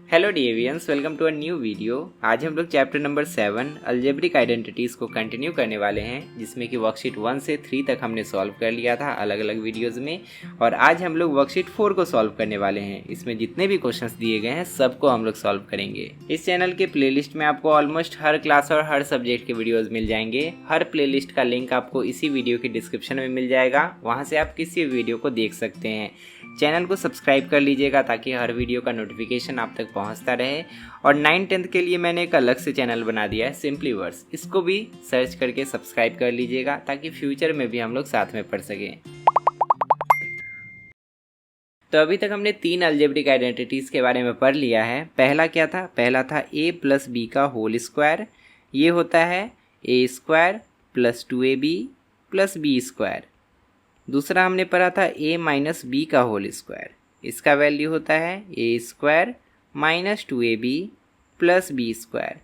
Hello dearians, welcome to a new video. आज हम लोग चैप्टर नंबर 7 अलजेब्रिक आइडेंटिटीज़ को कंटिन्यू करने वाले हैं, जिसमें कि वर्कशीट 1 से 3 तक हमने सॉल्व कर लिया था अलग अलग वीडियोज़ में। और आज हम लोग वर्कशीट 4 को सॉल्व करने वाले हैं। इसमें जितने भी क्वेश्चंस दिए गए हैं सबको हम लोग सॉल्व करेंगे। इस चैनल के प्लेलिस्ट में आपको ऑलमोस्ट हर क्लास और हर सब्जेक्ट के वीडियोज़ मिल जाएंगे। हर प्लेलिस्ट का लिंक आपको इसी वीडियो की डिस्क्रिप्शन में मिल जाएगा, वहाँ से आप किसी वीडियो को देख सकते हैं। चैनल को सब्सक्राइब कर लीजिएगा ताकि हर वीडियो का नोटिफिकेशन आप तक पहुंचता रहे। और 9-10 के लिए मैंने एक अलग से चैनल बना दिया है, सिंपली वर्ड्स। इसको भी सर्च करके सब्सक्राइब कर लीजिएगा ताकि फ्यूचर में भी हम लोग साथ में पढ़ सकें। तो अभी तक हमने 3 अलजेब्रिक आइडेंटिटीज़ के बारे में पढ़ लिया है। पहला क्या था? पहला था a प्लस बी का होल स्क्वायर। ये होता है a square plus 2ab plus B square. दूसरा हमने पढ़ा था a माइनस बी का होल स्क्वायर। इसका वैल्यू होता है a square minus 2ab plus B square.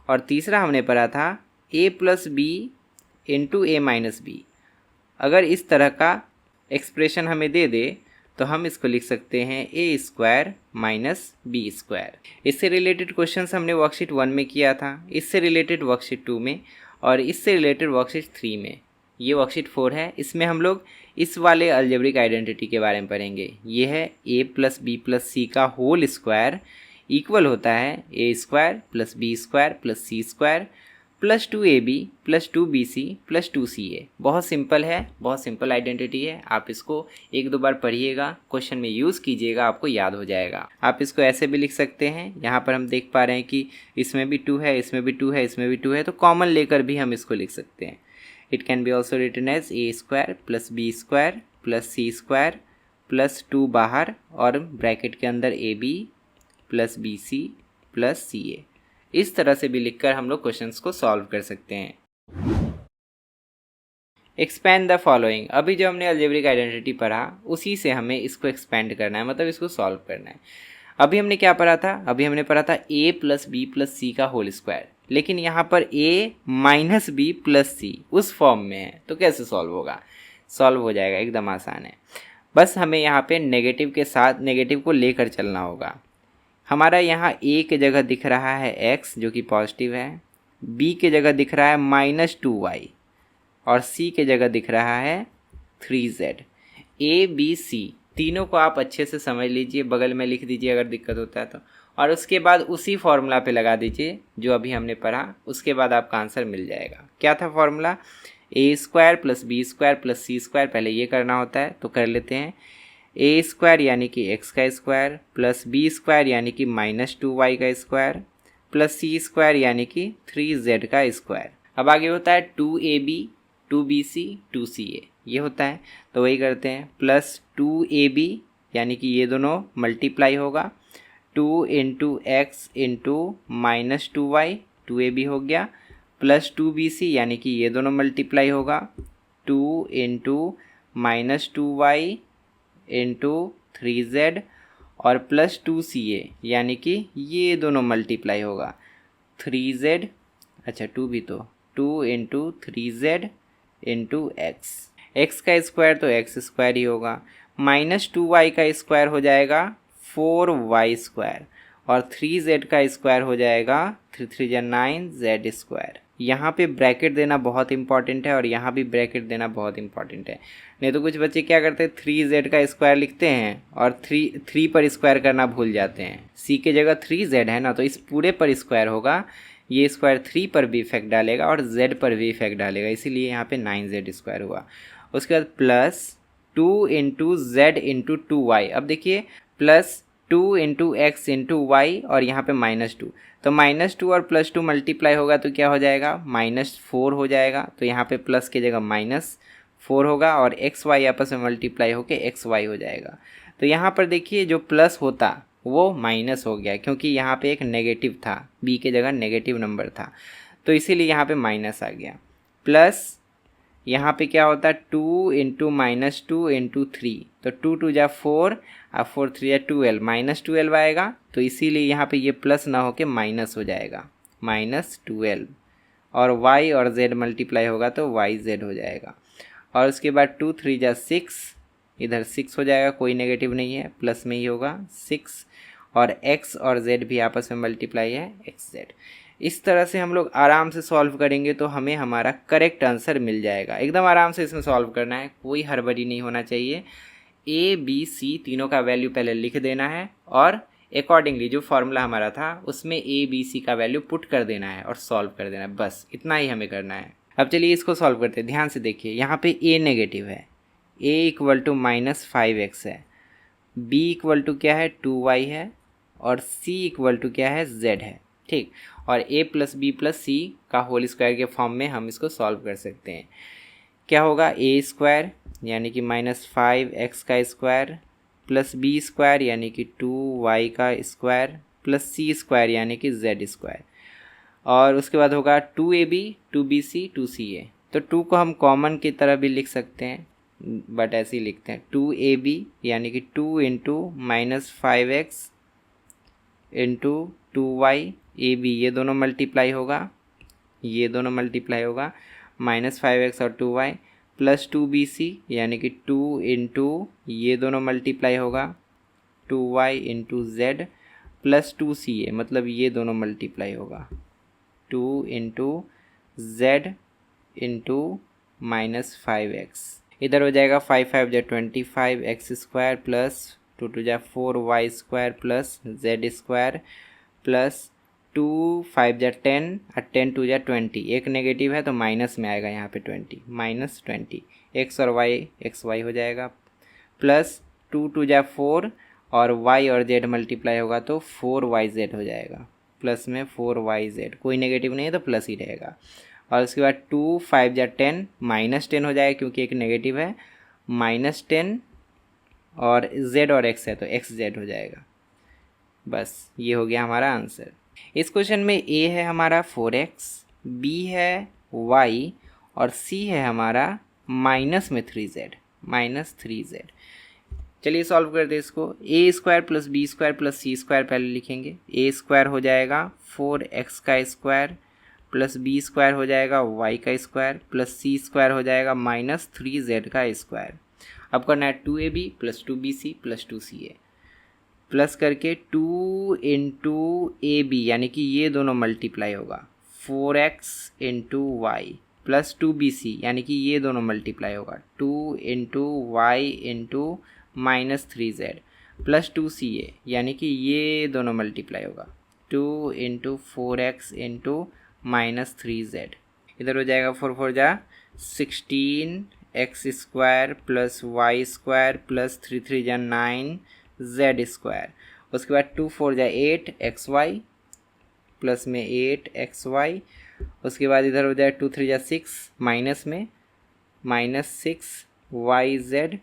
और तीसरा हमने पढ़ा था a plus b into a minus b. अगर इस तरह का एक्सप्रेशन हमें दे दे तो हम इसको लिख सकते हैं a square minus b square. इससे रिलेटेड क्वेश्चंस हमने वर्कशीट 1 में किया था, इससे रिलेटेड वर्कशीट 2 में, और इससे रिलेटेड वर्कशीट 3 में। ये वर्कशीट 4 है, इसमें हम लोग इस वाले अलजेब्रिक आइडेंटिटी के बारे में पढ़ेंगे। ये है a plus b plus c का होल स्क्वायर इक्वल होता है a square plus B square plus C square plus 2ab plus 2bc plus 2ca। बहुत सिंपल है, बहुत सिंपल आइडेंटिटी है। आप इसको एक दो बार पढ़िएगा, क्वेश्चन में यूज़ कीजिएगा, आपको याद हो जाएगा। आप इसको ऐसे भी लिख सकते हैं। यहाँ पर हम देख पा रहे हैं कि इसमें भी 2 है, इसमें भी 2 है, इसमें भी 2 है, तो कॉमन लेकर भी हम इसको लिख सकते हैं। It can be also written as a square plus B square plus C square plus 2 बाहर और ब्रैकेट के अंदर A B plus B C plus C A. इस तरह से भी लिखकर हम लोग क्वेश्चंस को सॉल्व कर सकते हैं। Expand the following. अभी जो हमने अलजेब्रिक आइडेंटिटी पढ़ा उसी से हमें इसको एक्सपेंड करना है, मतलब इसको सॉल्व करना है। अभी हमने क्या पढ़ा था? अभी हमने पढ़ा था a plus b plus c का होल स्क्वायर, लेकिन यहाँ पर a माइनस बी प्लस सी उस फॉर्म में है, तो कैसे सॉल्व होगा? सॉल्व हो जाएगा, एकदम आसान है। बस हमें यहाँ पे नेगेटिव के साथ नेगेटिव को लेकर चलना होगा। हमारा यहाँ a के जगह दिख रहा है x जो कि पॉजिटिव है, b के जगह दिख रहा है -2y और c के जगह दिख रहा है 3z। a b c तीनों को आप अच्छे से समझ लीजिए, बगल में लिख दीजिए अगर दिक्कत होता है तो, और उसके बाद उसी फॉर्मूला पे लगा दीजिए जो अभी हमने पढ़ा। उसके बाद आपका आंसर मिल जाएगा। क्या था formula? a square plus B square plus C square. पहले ये करना होता है तो कर लेते हैं। a स्क्वायर यानी कि x का स्क्वायर प्लस बी स्क्वायर यानी कि -2y का स्क्वायर प्लस सी स्क्वायर यानी कि 3z का स्क्वायर। अब आगे होता है 2ab 2bc 2ca, ये होता है तो वही करते हैं। प्लस 2ab यानी कि ये दोनों मल्टीप्लाई होगा, 2 into x into -2y 2ab हो गया, प्लस 2bc यानी कि ये दोनों मल्टीप्लाई होगा, 2 इंटू -2y इंटू 3z और प्लस 2ca यानी कि ये दोनों मल्टीप्लाई होगा, 3z, अच्छा 2 भी, तो 2 इंटू 3z इंटू एक्स का स्क्वायर तो एक्स स्क्वायर ही होगा, -2y का स्क्वायर हो जाएगा 4y स्क्वायर और 3z का स्क्वायर हो जाएगा 3 3 जा 9 z स्क्वायर। यहाँ पे ब्रैकेट देना बहुत इंपॉर्टेंट है और यहाँ भी ब्रैकेट देना बहुत इंपॉर्टेंट है। नहीं तो कुछ बच्चे क्या करते हैं, 3z का स्क्वायर लिखते हैं और 3 पर स्क्वायर करना भूल जाते हैं। c के जगह 3z है ना, तो इस पूरे पर स्क्वायर होगा, ये स्क्वायर 3 पर भी इफेक्ट डालेगा और z पर भी इफेक्ट डालेगा, इसीलिए यहाँ पे 9z स्क्वायर हुआ। उसके बाद plus 2 into z into 2y। अब देखिए plus 2 into x into y और यहाँ पे -2, तो -2 और +2 मल्टीप्लाई होगा तो क्या हो जाएगा? -4 हो जाएगा। तो यहाँ पे प्लस की जगह -4 होगा और एक्स वाई आपस में मल्टीप्लाई होके एक्स वाई हो जाएगा। तो यहाँ पर देखिए जो प्लस होता वो माइनस हो गया, क्योंकि यहाँ पे एक नेगेटिव था, b के जगह नेगेटिव नंबर था, तो इसीलिए यहाँ पे माइनस आ गया। प्लस यहाँ पे क्या होता है, 2 इंटू -2 इंटू 3, तो 2 2 जा 4 और 4 3 जा 12, -12 आएगा, तो इसीलिए यहाँ पे ये प्लस ना होके माइनस हो जाएगा, -12। और y और z मल्टीप्लाई होगा तो yz हो जाएगा। और उसके बाद 2 3 जा 6, इधर 6 हो जाएगा, कोई नेगेटिव नहीं है, प्लस में ही होगा 6 और x और z भी आपस में मल्टीप्लाई है xz। इस तरह से हम लोग आराम से सॉल्व करेंगे तो हमें हमारा करेक्ट आंसर मिल जाएगा। एकदम आराम से इसमें सॉल्व करना है, कोई हड़बड़ी नहीं होना चाहिए। ए बी सी तीनों का वैल्यू पहले लिख देना है और अकॉर्डिंगली जो फॉर्मूला हमारा था उसमें ए बी सी का वैल्यू पुट कर देना है और सॉल्व कर देना है, बस इतना ही हमें करना है। अब चलिए इसको सॉल्व करते हैं। ध्यान से देखिए, यहाँ पे ए नेगेटिव है, ए इक्वल टू -5x है, बी इक्वल टू क्या है 2y है और सी इक्वल टू क्या है z है। ठीक, और a plus b plus c का होल स्क्वायर के फॉर्म में हम इसको सॉल्व कर सकते हैं। क्या होगा, ए स्क्वायर यानी कि -5x का स्क्वायर प्लस बी स्क्वायर यानी कि 2y का स्क्वायर प्लस सी स्क्वायर यानी कि z स्क्वायर, और उसके बाद होगा 2ab 2bc 2ca। तो 2 को हम कॉमन की तरह भी लिख सकते हैं, बट ऐसे ही लिखते हैं 2ab यानी कि 2 into -5x into 2y ab, ये दोनों मल्टीप्लाई होगा, ये दोनों मल्टीप्लाई होगा, -5x और 2y प्लस 2bc यानी कि 2 इंटू ये दोनों मल्टीप्लाई होगा 2y into z plus 2ca, मतलब ये दोनों मल्टीप्लाई होगा 2 इंटू z इंटू -5x। इधर हो जाएगा 5 5 जा 25 एक्स स्क्वायर प्लस 2 2 जा 4y square plus z square plus 2 5 जा 10 और 10 2 जा 20। एक नेगेटिव है तो माइनस में आएगा यहाँ पे 20, -20 एक्स और y एक्स वाई हो जाएगा प्लस 2 2 जा 4 और y और z मल्टीप्लाई होगा तो 4yz हो जाएगा, प्लस में 4yz, कोई नेगेटिव नहीं है तो प्लस ही रहेगा। और उसके बाद 2 5 जा 10 -10 हो जाएगा क्योंकि एक नेगेटिव है, -10 और z और x है तो xz हो जाएगा। बस ये हो गया हमारा आंसर। इस क्वेश्चन में a है हमारा 4x, b है y और c है हमारा माइनस में 3z। चलिए सॉल्व करते हैं इसको। A square plus B square plus C square पहले लिखेंगे। ए स्क्वायर हो जाएगा 4x का स्क्वायर प्लस बी स्क्वायर हो जाएगा y का स्क्वायर प्लस सी स्क्वायर हो जाएगा -3z का स्क्वायर। अब करना है 2ab plus 2bc plus 2ca plus करके 2 इंटू ए बी यानी कि ये दोनों मल्टीप्लाई होगा 4x into Y plus 2bc यानी कि ये दोनों मल्टीप्लाई होगा 2 into Y into -3z plus 2ca यानी कि ये दोनों मल्टीप्लाई होगा 2 इंटू 4x इंटू -3z। इधर हो जाएगा 4 4 जा 16x square plus y square plus 3 3 जा 9z स्क्वायर। उसके बाद 2 4 जा 8xy प्लस में 8xy। उसके बाद इधर हो जाए 2 3 जा 6 माइनस में -6yz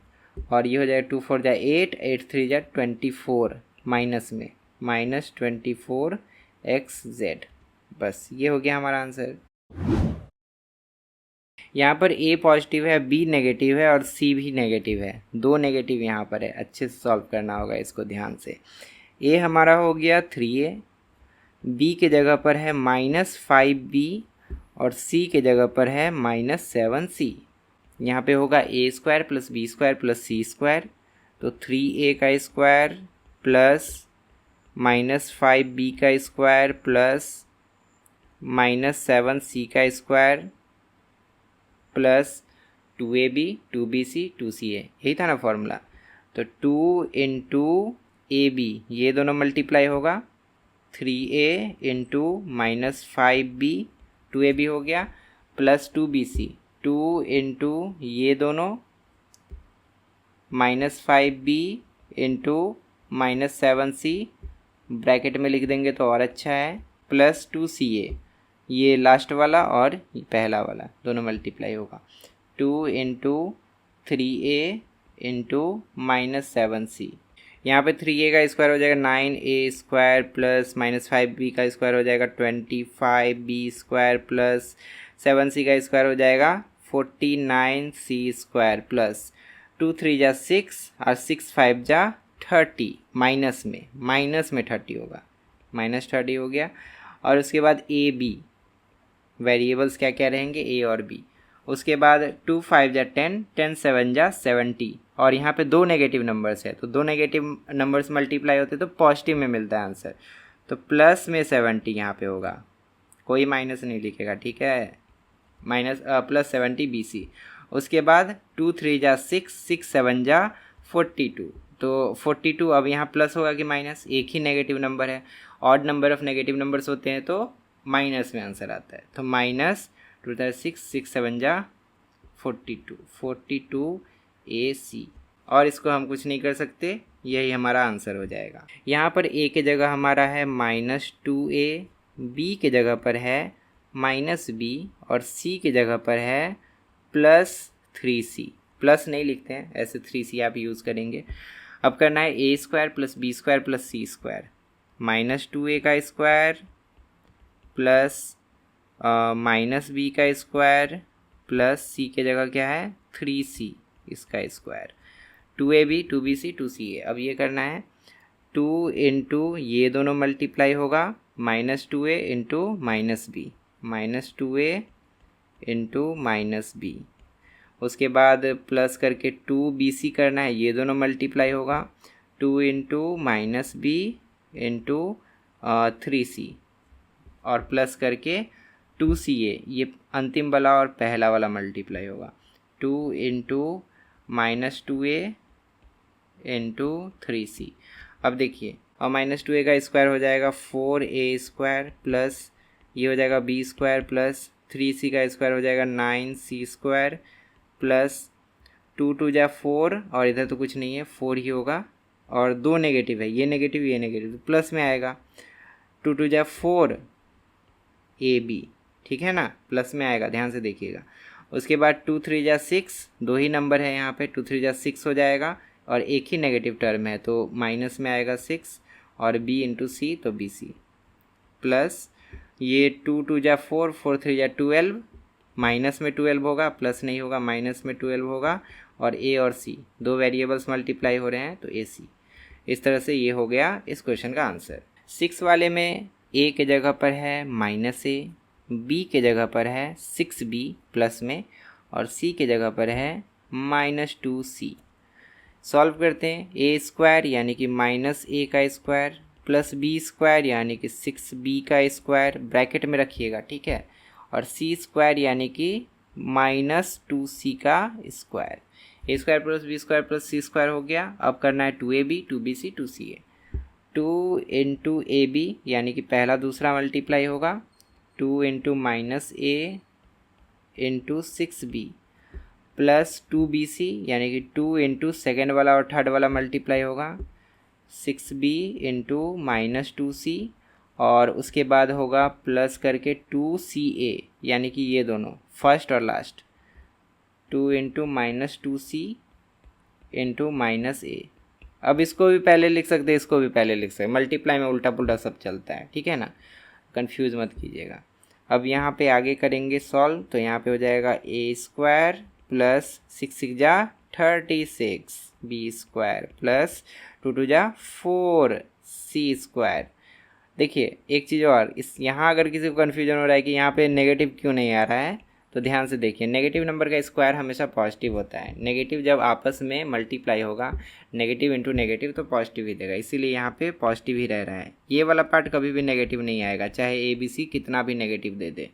और ये हो जाए 2 4 जा 8 8 3 जा 24 माइनस में -24xz। बस ये हो गया हमारा आंसर। यहाँ पर a पॉजिटिव है, b नेगेटिव है और c भी नेगेटिव है, दो नेगेटिव यहाँ पर है। अच्छे से सॉल्व करना होगा इसको ध्यान से। a हमारा हो गया 3a, b के जगह पर है -5b और c के जगह पर है -7c। यहाँ पे होगा a square plus B square plus C square, तो 3a का स्क्वायर प्लस -5b का स्क्वायर प्लस -7c का square plus 2ab 2bc 2ca, यही था ना फॉर्मूला। तो 2 इंटू ए बी ये दोनों मल्टीप्लाई होगा 3a इंटू -5b 2ab हो गया प्लस 2bc 2 इंटू ये दोनों -5b इंटू -7c ब्रैकेट में लिख देंगे तो और अच्छा है प्लस 2ca, ये लास्ट वाला और पहला वाला दोनों मल्टीप्लाई होगा 2 इंटू 3a इंटू -7c। यहाँ पे 3a का स्क्वायर हो जाएगा 9a स्क्वायर प्लस -5b का स्क्वायर हो जाएगा 25b स्क्वायर प्लस 7c का स्क्वायर हो जाएगा 49c स्क्वायर प्लस 2 3 जा 6 और 6 5 जा 30 माइनस में 30 होगा, -30 हो गया। और उसके बाद ए बी वेरिएबल्स क्या क्या रहेंगे a और b। उसके बाद 2 5 जा 10 10 7 जा 70 और यहाँ पे 2 नेगेटिव नंबर्स है, तो 2 नेगेटिव नंबर्स मल्टीप्लाई होते तो पॉजिटिव में मिलता है आंसर। तो प्लस में 70 यहाँ पे होगा, कोई माइनस नहीं लिखेगा, ठीक है, माइनस प्लस 70 BC। उसके बाद 2 3 जा 6, 6 7 जा 42, तो 42 अब यहाँ प्लस होगा कि माइनस, एक ही नेगेटिव नंबर है, odd number of negative numbers होते हैं तो माइनस में आंसर आता है। तो माइनस 2 6 6 7 जा 42 AC, और इसको हम कुछ नहीं कर सकते, यही हमारा आंसर हो जाएगा। यहाँ पर A के जगह हमारा है -2A, B के जगह पर है -B, और C के जगह पर है +3C। प्लस नहीं लिखते हैं, ऐसे 3C आप यूज़ करेंगे। अब करना है A² + B² + C², -2A का स्क्वायर प्लस -B का स्क्वायर प्लस C के जगह क्या है 3C इसका स्क्वायर, 2AB 2BC 2CA। अब ये करना है 2 इंटू ये दोनों मल्टीप्लाई होगा, -2A into -B, -2A into -B। उसके बाद प्लस करके 2BC करना है, ये दोनों मल्टीप्लाई होगा, 2 इंटू -B इंटू 3C, और प्लस करके 2CA, ये अंतिम वाला और पहला वाला मल्टीप्लाई होगा, 2 इंटू -2A इंटू 3C। अब देखिए, और -2A का स्क्वायर हो जाएगा 4A² प्लस ये हो जाएगा B² प्लस 3C का स्क्वायर हो जाएगा 9C² प्लस 2 2 जा 4, और इधर तो कुछ नहीं है 4 ही होगा, और 2 नेगेटिव है, ये नेगेटिव ये नेगेटिव, तो प्लस में आएगा 2 2 जा 4 AB, ठीक है ना, प्लस में आएगा, ध्यान से देखिएगा। उसके बाद 2 3 जा 6, 2 ही नंबर है यहाँ पे, 2 3 जा 6 हो जाएगा, और एक ही नेगेटिव टर्म है तो माइनस में आएगा 6, और B इंटू C तो BC, प्लस ये 2 2 जा 4, 4 3 जा 12, माइनस में 12 होगा, प्लस नहीं होगा, माइनस में 12 होगा, और A और C दो वेरिएबल्स मल्टीप्लाई हो रहे हैं तो AC। इस तरह से ये हो गया इस क्वेश्चन का आंसर। 6 वाले में A के जगह पर है -A, B के जगह पर है 6B प्लस में, और C के जगह पर है -2C। सॉल्व करते हैं, A² यानी कि -A का स्क्वायर प्लस B² यानी कि 6B का स्क्वायर, ब्रैकेट में रखिएगा, ठीक है, और C² यानी कि -2C का square. A² plus B² plus C² हो गया। अब करना है 2AB 2BC 2CA, 2 into AB यानी कि पहला दूसरा मल्टीप्लाई होगा, 2 into -A into 6B plus 2BC यानी कि 2 इंटू सेकेंड वाला और थर्ड वाला मल्टीप्लाई होगा, 6B इंटू -2C, और उसके बाद होगा प्लस करके 2CA यानी कि ये दोनों फर्स्ट और last, 2 into -2C into -A। अब इसको भी पहले लिख सकते हैं, इसको भी पहले लिख सकते हैं, मल्टीप्लाई में उल्टा पुल्टा सब चलता है, ठीक है ना, कंफ्यूज मत कीजिएगा। अब यहाँ पे आगे करेंगे सॉल्व, तो यहाँ पे हो जाएगा A² प्लस 6 6 जा 36 B² प्लस 2 2 जा 4 C²। देखिए एक चीज़ और, इस यहाँ अगर किसी को कन्फ्यूजन हो रहा है कि यहाँ पे नेगेटिव क्यों नहीं आ रहा है, तो ध्यान से देखिए, नेगेटिव नंबर का स्क्वायर हमेशा पॉजिटिव होता है, नेगेटिव जब आपस में मल्टीप्लाई होगा नेगेटिव इंटू नेगेटिव तो पॉजिटिव ही देगा, इसीलिए यहाँ पे पॉजिटिव ही रह रहा है। ये वाला पार्ट कभी भी नेगेटिव नहीं आएगा, चाहे ABC कितना भी नेगेटिव दे दे,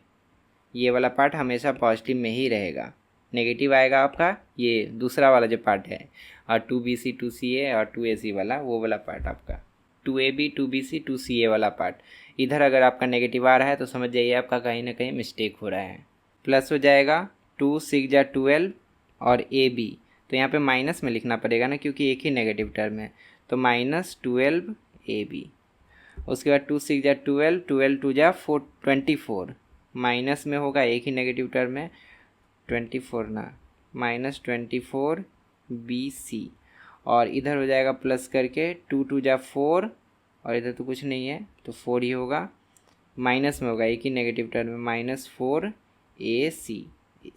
ये वाला पार्ट हमेशा पॉजिटिव में ही रहेगा। नेगेटिव आएगा आपका ये दूसरा वाला जो पार्ट है, और 2BC 2CA और 2AC वाला, वो वाला पार्ट आपका 2AB 2BC 2CA वाला पार्ट, इधर अगर आपका नेगेटिव आ रहा है तो समझ जाइए आपका कहीं ना कहीं मिस्टेक हो रहा है। प्लस हो जाएगा 2 6 जा 12 और AB, तो यहाँ पे माइनस में लिखना पड़ेगा ना क्योंकि एक ही नेगेटिव टर्म है, तो -12 AB। उसके बाद 2 6 जा 12, 12 2 जा 24, माइनस में होगा, एक ही नेगेटिव टर्म है, 24 ना, -24 BC, और इधर हो जाएगा प्लस करके 2 2 जा 4, और इधर तो कुछ नहीं है तो 4 ही होगा, माइनस में होगा, एक ही नेगेटिव टर्म में, -4 AC,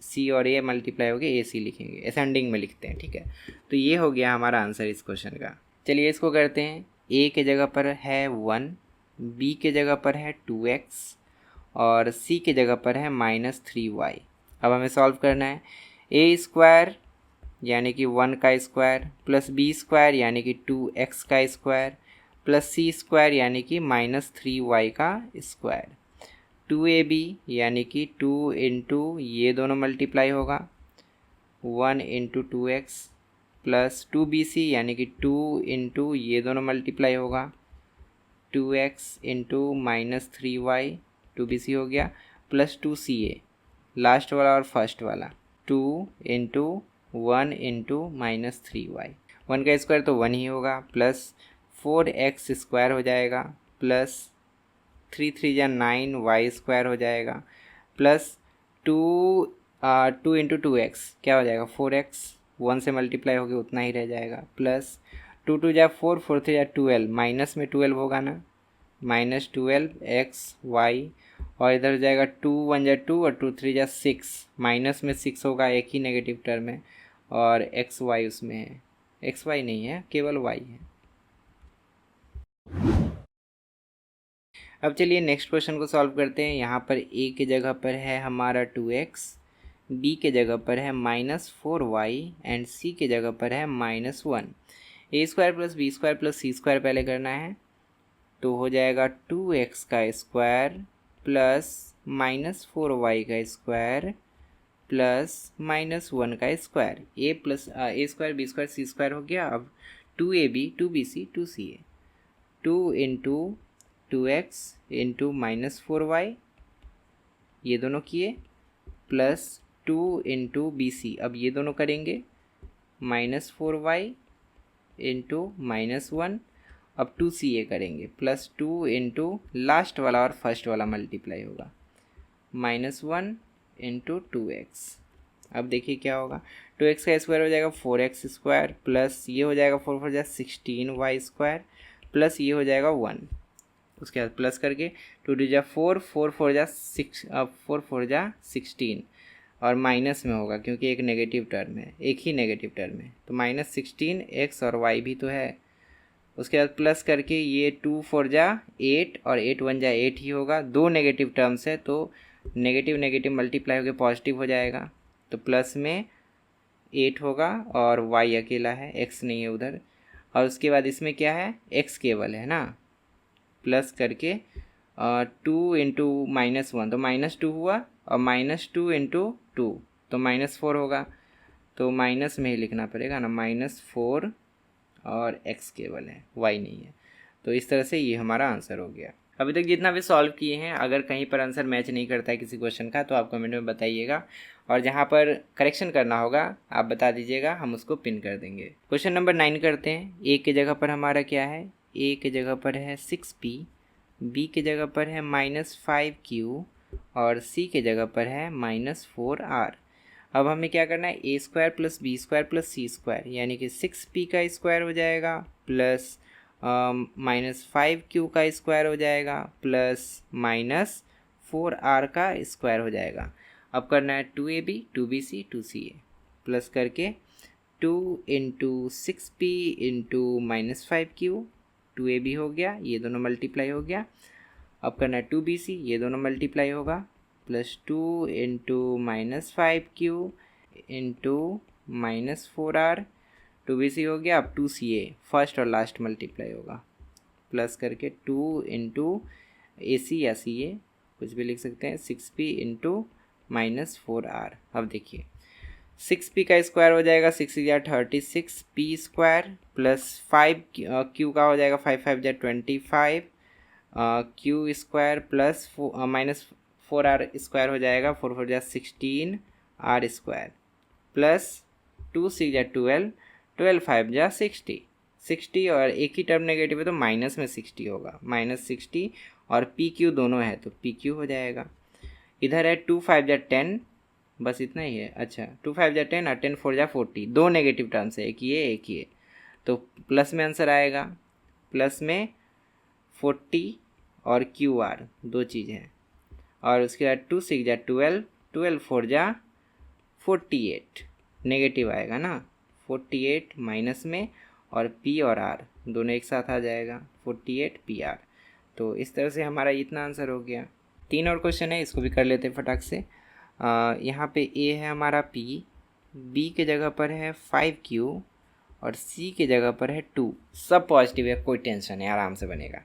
C और A मल्टीप्लाई हो गए AC लिखेंगे, असेंडिंग में लिखते हैं, ठीक है। तो ये हो गया हमारा आंसर इस क्वेश्चन का। चलिए इसको करते हैं, A के जगह पर है 1, B के जगह पर है 2x, और C के जगह पर है -3y। अब हमें सॉल्व करना है, A² यानी कि 1 का स्क्वायर प्लस बी स्क्वायर यानी कि 2x का स्क्वायर प्लस सी स्क्वायर यानी कि -3y का स्क्वायर। 2ab यानी कि 2 इंटू ये दोनों मल्टीप्लाई होगा 1 इंटू 2x प्लस 2bc यानी कि 2 इंटू ये दोनों मल्टीप्लाई होगा 2x इंटू -3y 2bc हो गया प्लस 2ca लास्ट वाला और फर्स्ट वाला 2 इंटू 1 इंटू -3y। 1 का स्क्वायर तो 1 ही होगा प्लस 4x स्क्वायर हो जाएगा प्लस 3 3 या 9y स्क्वायर हो जाएगा प्लस 2 इंटू 2x क्या हो जाएगा 4x 1 से मल्टीप्लाई हो गया उतना ही रह जाएगा प्लस 2 2 या 4 4 3 या 12 माइनस में 12 होगा ना -12xy और इधर हो जाएगा 2 1 या 2 और 2 3 या 6 माइनस में 6 होगा एक ही नेगेटिव टर्म है और xy उसमें है xy नहीं है केवल y है। अब चलिए नेक्स्ट क्वेश्चन को सॉल्व करते हैं। यहाँ पर a के जगह पर है हमारा 2x, b के जगह पर है -4y एंड c के जगह पर है -1। a square plus B square plus C square पहले करना है तो हो जाएगा 2x का स्क्वायर प्लस -4y का स्क्वायर प्लस -1 का square. a square b square c square हो गया। अब 2ab 2bc 2ca 2 into 2x into -4y ये दोनों किए प्लस 2 इंटू bc अब ये दोनों करेंगे -4y इंटू -1 अब 2ca करेंगे प्लस 2 इंटू लास्ट वाला और फर्स्ट वाला मल्टीप्लाई होगा -1 इंटू 2x। अब देखिए क्या होगा 2x का स्क्वायर हो जाएगा 4x स्क्वायर प्लस ये हो जाएगा 4 4 जा 16y स्क्वायर प्लस ये हो जाएगा 1 उसके बाद प्लस करके 2 2 जा 4 4 4 जा 6 अब 4 4 जा 16 और माइनस में होगा क्योंकि एक नेगेटिव टर्म है एक ही नेगेटिव टर्म है तो -16 x और y भी तो है। उसके बाद प्लस करके ये 2 4 जा 8 और 8 1 जा 8 ही होगा। दो नेगेटिव टर्म्स है तो नेगेटिव नेगेटिव मल्टीप्लाई होकर पॉजिटिव हो जाएगा तो प्लस में 8 होगा और y अकेला है x नहीं है उधर। और उसके बाद इसमें क्या है x केवल है ना प्लस करके 2 इंटू -1 तो -2 हुआ और -2 इंटू 2 तो -4 होगा तो माइनस में ही लिखना पड़ेगा ना -4 और x केवल है y नहीं है। तो इस तरह से ये हमारा आंसर हो गया। अभी तक जितना भी सॉल्व किए हैं अगर कहीं पर आंसर मैच नहीं करता है किसी क्वेश्चन का तो आप कमेंट में बताइएगा और जहाँ पर करेक्शन करना होगा आप बता दीजिएगा हम उसको पिन कर देंगे। क्वेश्चन नंबर 9 करते हैं। a के जगह पर हमारा क्या है a के जगह पर है 6p, b के जगह पर है -5q और c के जगह पर है -4r। अब हमें क्या करना है a square plus B square plus C square यानी कि 6p का स्क्वायर हो जाएगा प्लस -5q का स्क्वायर हो जाएगा प्लस -4r का स्क्वायर हो जाएगा। अब करना है 2ab 2bc 2ca प्लस करके 2 into 6p into -5q 2ab हो गया ये दोनों मल्टीप्लाई हो गया। अब करना है 2bc ये दोनों मल्टीप्लाई होगा plus 2 into -5q into -4r 2bc हो गया। अब 2ca फर्स्ट और लास्ट मल्टीप्लाई होगा प्लस करके 2 इंटू ac या ca कुछ भी लिख सकते हैं 6p इंटू -4r। अब देखिए 6p का स्क्वायर हो जाएगा 6 या 36 p स्क्वायर प्लस 5q का हो जाएगा 5 5 या 25 q square plus -4r square हो जाएगा 4 4 या 16 r स्क्वायर प्लस 2 6 या 12 12 5 जा 60 60 और एक ही टर्म नेगेटिव है तो माइनस में 60 होगा -60 और pq दोनों है तो pq हो जाएगा। इधर है 2 5 या 10 बस इतना ही है। अच्छा 2 5 या 10 और 10 4 या 40 दो नेगेटिव टर्म्स है एक ये तो प्लस में आंसर आएगा प्लस में 40 और QR दो चीज़ है और उसके बाद 2 6 या 12 12 4 जा 48 नेगेटिव आएगा ना 48 माइनस में और P और R दोनों एक साथ आ जाएगा 48 PR। तो इस तरह से हमारा इतना आंसर हो गया। 3 और क्वेश्चन है इसको भी कर लेते हैं फटाक से। यहाँ पे A है हमारा P, बी के जगह पर है 5q और सी के जगह पर है 2। सब पॉजिटिव है, कोई टेंशन है, आराम से बनेगा।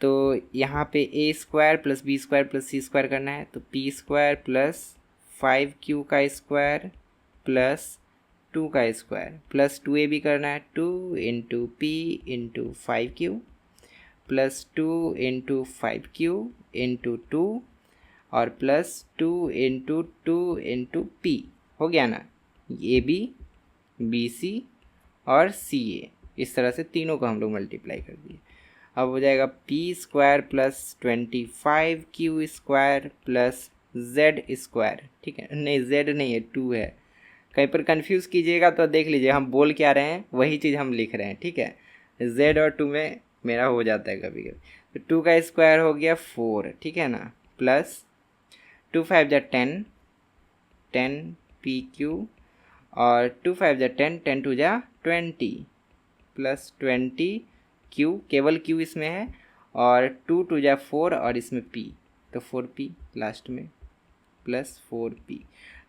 तो यहाँ पे A square plus B square plus C square करना है, तो पी स्क्वायर प्लस 5q का स्क्वायर प्लस 2 का स्क्वायर प्लस 2a भी करना है, 2 into P into 5q plus 2 into 5q into 2 और प्लस 2 इंटू 2 इंटू पी। हो गया ना, ए बी सी और सी ए, इस तरह से तीनों को हम लोग मल्टीप्लाई कर दिए। अब हो जाएगा P square plus 25q square plus Z square. ठीक है, नहीं जेड नहीं है, 2 है। कहीं पर कंफ्यूज कीजिएगा तो देख लीजिए हम बोल क्या रहे हैं, वही चीज़ हम लिख रहे हैं। ठीक है, जेड और 2 में मेरा हो जाता है कभी कभी। तो 2 का स्क्वायर हो गया 4, ठीक है ना, प्लस 2 5 जा 10, 10pq और 2 5 जा 10, 10 2 जा 20 प्लस 20q, केवल q इसमें है, और 2 2 जा 4 और इसमें p, तो 4p लास्ट में प्लस 4p।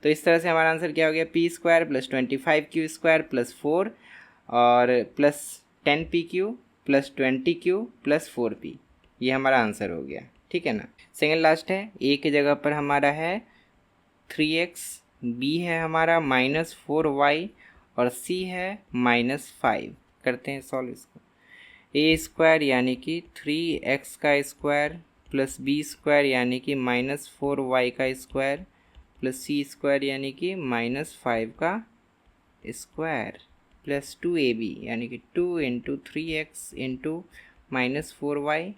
तो इस तरह से हमारा आंसर क्या हो गया, P square plus 25q square plus 4 और plus 10pq plus 20q plus 4p, ये हमारा आंसर हो गया। ठीक है ना। सेकेंड लास्ट है, ए के जगह पर हमारा है 3x, बी है हमारा -4y और सी है -5। करते हैं सॉल्व इसको। ए स्क्वायर यानी कि 3x का स्क्वायर प्लस बी स्क्वायर यानी कि -4y का स्क्वायर प्लस सी स्क्वायर यानी कि -5 का स्क्वायर प्लस 2ab यानी कि 2 into 3x into -4y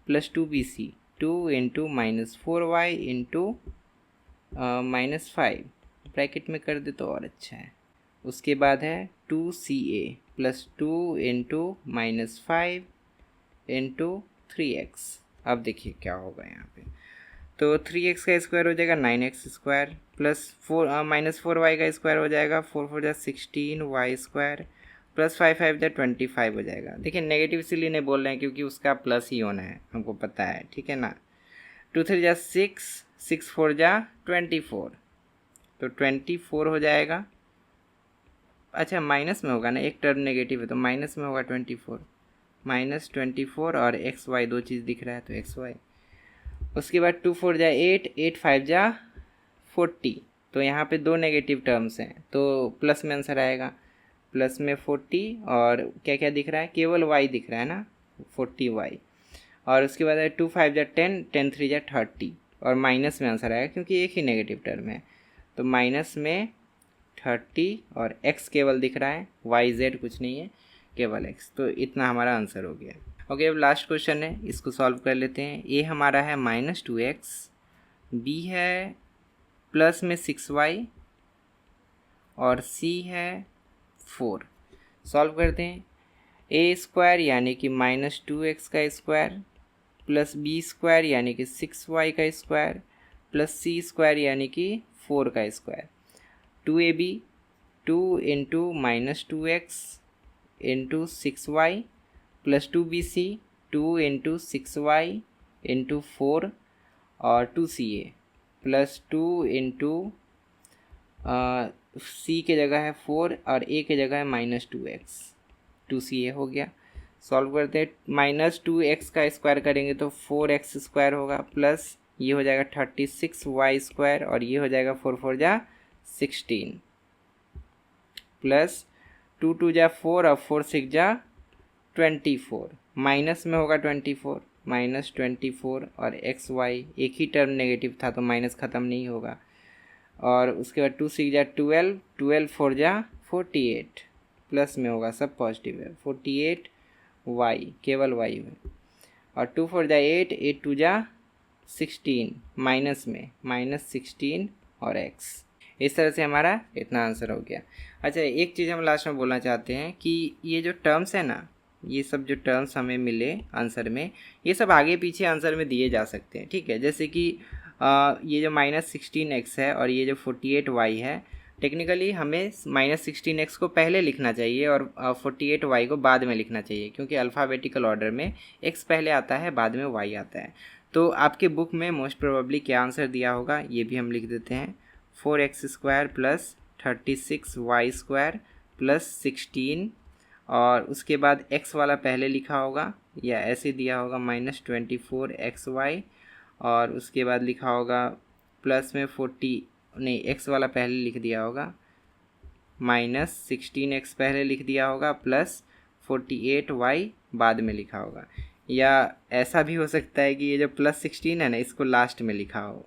plus 2bc, 2 into -4y into -5, bracket में कर दे तो और अच्छा है। उसके बाद है 2ca plus 2 into -5 into 3x। अब देखिए क्या होगा यहाँ पे, तो 3x का स्क्वायर हो जाएगा 9x स्क्वायर प्लस -4y का स्क्वायर हो जाएगा 4 4 जा 16y स्क्वायर प्लस 5 5 जा 25 हो जाएगा। देखिए नेगेटिव इसीलिए नहीं बोल रहे हैं क्योंकि उसका प्लस ही होना है, हमको पता है। ठीक है ना। 2 3 जा 6, 6 4 जा 24, तो 24 हो जाएगा। अच्छा माइनस में होगा ना, एक टर्म नेगेटिव है तो माइनस में होगा 24, -24 और XY दो चीज़ दिख रहा है तो XY। उसके बाद 2 4 जा 8, 8 5 जा 40, तो यहाँ पे दो नेगेटिव टर्म्स हैं तो प्लस में आंसर आएगा, प्लस में 40 और क्या क्या दिख रहा है, केवल y दिख रहा है ना, 40y। और उसके बाद है 2 5 जा 10, 10 3 जा 30 और माइनस में आंसर आएगा क्योंकि एक ही नेगेटिव टर्म है, तो माइनस में 30 और x केवल दिख रहा है, y z कुछ नहीं है, केवल x। तो इतना हमारा आंसर हो गया। ओके, अब लास्ट क्वेश्चन है, इसको सॉल्व कर लेते हैं। ए हमारा है -2x, बी है प्लस में 6y और सी है 4। सॉल्व करते हैं। ए स्क्वायर यानी कि -2x का स्क्वायर प्लस बी स्क्वायर यानी कि 6y का स्क्वायर प्लस सी स्क्वायर यानी कि 4 का square, 2ab 2 into -2x into 6y plus 2bc 2 into 6y into 4 और 2ca प्लस 2 इंटू सी के जगह है 4 और ए के जगह है -2x, 2ca हो गया। सॉल्व करते हैं। -2x का स्क्वायर करेंगे तो 4x स्क्वायर होगा प्लस ये हो जाएगा 36y स्क्वायर और ये हो जाएगा 4 4 जा 16 प्लस 2 2 जा 4 और 4 6 जा 24, माइनस में होगा 24, -24 और XY एक ही टर्म नेगेटिव था तो माइनस ख़त्म नहीं होगा। और उसके बाद 2 6 जा 12, 12 4 जा 48 प्लस में होगा, सब पॉजिटिव है, 48y केवल y में, और 2 4 जा 8, 8 2 जा 16 माइनस में -16 और x। इस तरह से हमारा इतना आंसर हो गया। अच्छा एक चीज़ हम लास्ट में बोलना चाहते हैं कि ये जो टर्म्स है ना, ये सब जो टर्म्स हमें मिले आंसर में, ये सब आगे पीछे आंसर में दिए जा सकते हैं। ठीक है, जैसे कि ये जो -16x है और ये जो 48y है, टेक्निकली हमें -16x को पहले लिखना चाहिए और 48y को बाद में लिखना चाहिए क्योंकि अल्फ़ाबेटिकल ऑर्डर में x पहले आता है बाद में y आता है। तो आपके बुक में मोस्ट प्रोबेबली क्या आंसर दिया होगा ये भी हम लिख देते हैं, 4x square plus 36y² plus 16 और उसके बाद x वाला पहले लिखा होगा या ऐसे दिया होगा -24xy और उसके बाद लिखा होगा प्लस में 40 नहीं x वाला पहले लिख दिया होगा -16x पहले लिख दिया होगा प्लस 48y बाद में लिखा होगा, या ऐसा भी हो सकता है कि ये जो +16 है ना इसको लास्ट में लिखा हो,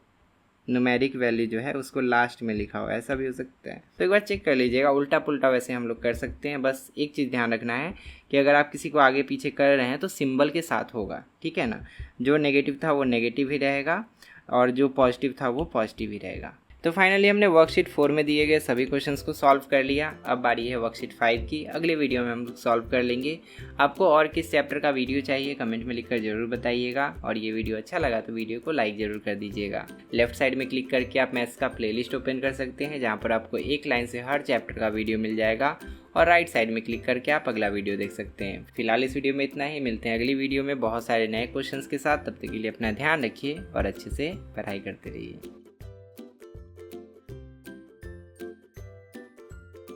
न्यूमेरिक वैल्यू जो है उसको लास्ट में लिखा हो, ऐसा भी हो सकता है। तो एक बार चेक कर लीजिएगा, उल्टा पुल्टा वैसे हम लोग कर सकते हैं। बस एक चीज़ ध्यान रखना है कि अगर आप किसी को आगे पीछे कर रहे हैं तो सिंबल के साथ होगा, ठीक है ना। जो नेगेटिव था वो नेगेटिव ही रहेगा और जो पॉजिटिव था वो पॉजिटिव ही रहेगा। तो फाइनली हमने वर्कशीट 4 में दिए गए सभी क्वेश्चंस को सॉल्व कर लिया। अब बारी है वर्कशीट 5 की, अगले वीडियो में हम लोग सॉल्व कर लेंगे। आपको और किस चैप्टर का वीडियो चाहिए कमेंट में लिखकर जरूर बताइएगा, और ये वीडियो अच्छा लगा तो वीडियो को लाइक जरूर कर दीजिएगा। लेफ्ट साइड में क्लिक करके आप मैथ्स का प्लेलिस्ट ओपन कर सकते हैं, जहाँ पर आपको एक लाइन से हर चैप्टर का वीडियो मिल जाएगा, और राइट साइड में क्लिक करके आप अगला वीडियो देख सकते हैं। फिलहाल इस वीडियो में इतना ही, मिलते हैं अगली वीडियो में बहुत सारे नए क्वेश्चंस के साथ। तब तक के लिए अपना ध्यान रखिए और अच्छे से पढ़ाई करते रहिए।